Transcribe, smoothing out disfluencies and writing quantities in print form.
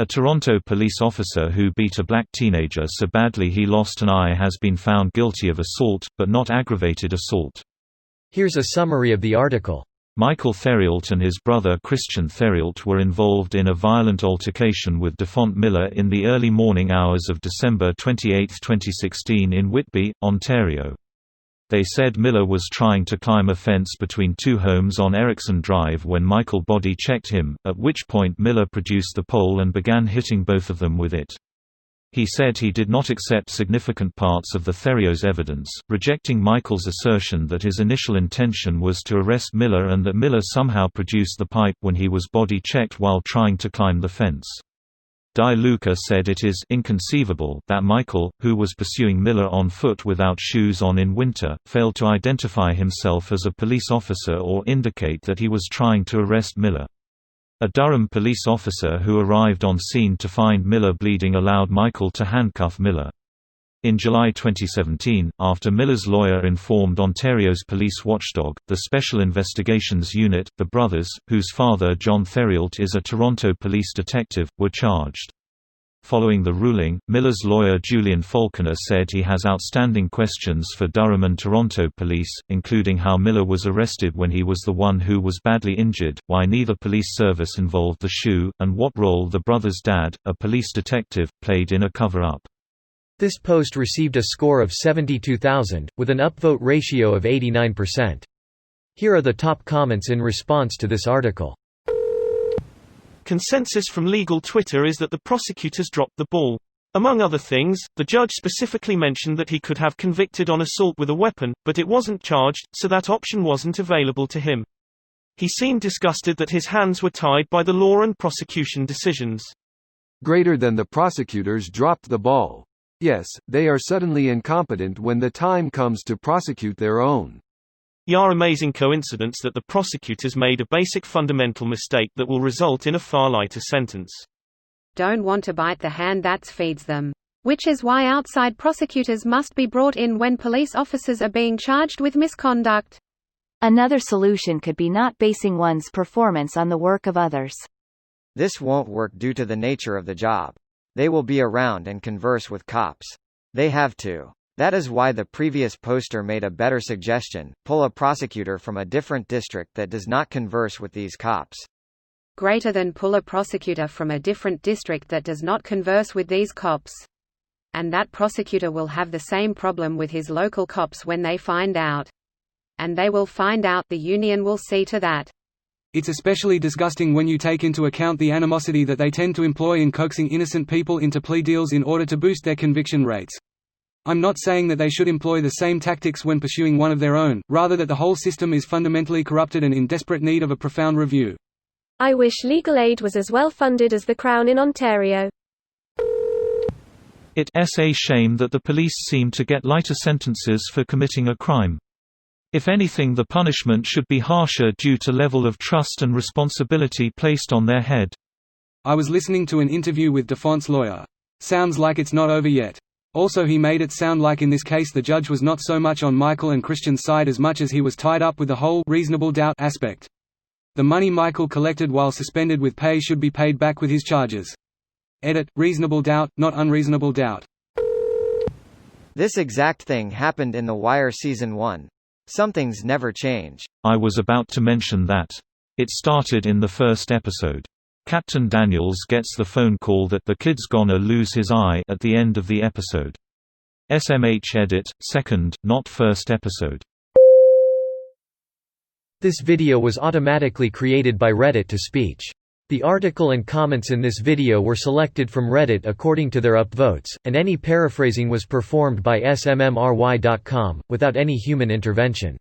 A Toronto police officer who beat a black teenager so badly he lost an eye has been found guilty of assault, but not aggravated assault. Here's a summary of the article. Michael Theriault and his brother Christian Theriault were involved in a violent altercation with DeFont Miller in the early morning hours of December 28, 2016 in Whitby, Ontario. They said Miller was trying to climb a fence between two homes on Erickson Drive when Michael body-checked him, at which point Miller produced the pole and began hitting both of them with it. He said he did not accept significant parts of the Theriault's evidence, rejecting Michael's assertion that his initial intention was to arrest Miller and that Miller somehow produced the pipe when he was body-checked while trying to climb the fence. Di Luca said it is inconceivable that Michael, who was pursuing Miller on foot without shoes on in winter, failed to identify himself as a police officer or indicate that he was trying to arrest Miller. A Durham police officer who arrived on scene to find Miller bleeding allowed Michael to handcuff Miller. In July 2017, after Miller's lawyer informed Ontario's police watchdog, the Special Investigations Unit, the brothers, whose father John Theriault is a Toronto police detective, were charged. Following the ruling, Miller's lawyer Julian Falconer said he has outstanding questions for Durham and Toronto police, including how Miller was arrested when he was the one who was badly injured, why neither police service involved the shoe, and what role the brothers' dad, a police detective, played in a cover-up. This post received a score of 72,000, with an upvote ratio of 89%. Here are the top comments in response to this article. Consensus from legal Twitter is that the prosecutors dropped the ball. Among other things, the judge specifically mentioned that he could have convicted on assault with a weapon, but it wasn't charged, so that option wasn't available to him. He seemed disgusted that his hands were tied by the law and prosecution decisions. Greater than the prosecutors dropped the ball. Yes, they are suddenly incompetent when the time comes to prosecute their own. Amazing coincidence that the prosecutors made a basic fundamental mistake that will result in a far lighter sentence. Don't want to bite the hand that feeds them. Which is why outside prosecutors must be brought in when police officers are being charged with misconduct. Another solution could be not basing one's performance on the work of others. This won't work due to the nature of the job. They will be around and converse with cops. They have to. That is why the previous poster made a better suggestion: pull a prosecutor from a different district that does not converse with these cops. Greater than pull a prosecutor from a different district that does not converse with these cops. And that prosecutor will have the same problem with his local cops when they find out. And they will find out, the union will see to that. It's especially disgusting when you take into account the animosity that they tend to employ in coaxing innocent people into plea deals in order to boost their conviction rates. I'm not saying that they should employ the same tactics when pursuing one of their own, rather that the whole system is fundamentally corrupted and in desperate need of a profound review. I wish legal aid was as well funded as the Crown in Ontario. It's a shame that the police seem to get lighter sentences for committing a crime. If anything, the punishment should be harsher due to level of trust and responsibility placed on their head. I was listening to an interview with DeFont's lawyer. Sounds like it's not over yet. Also, he made it sound like in this case the judge was not so much on Michael and Christian's side as much as he was tied up with the whole reasonable doubt aspect. The money Michael collected while suspended with pay should be paid back with his charges. Edit: reasonable doubt, not unreasonable doubt. This exact thing happened in The Wire Season 1. Some things never change. I was about to mention that. It started in the first episode. Captain Daniels gets the phone call that the kid's gonna lose his eye at the end of the episode. SMH edit, second, not first episode. This video was automatically created by Reddit to speech. The article and comments in this video were selected from Reddit according to their upvotes, and any paraphrasing was performed by smmry.com, without any human intervention.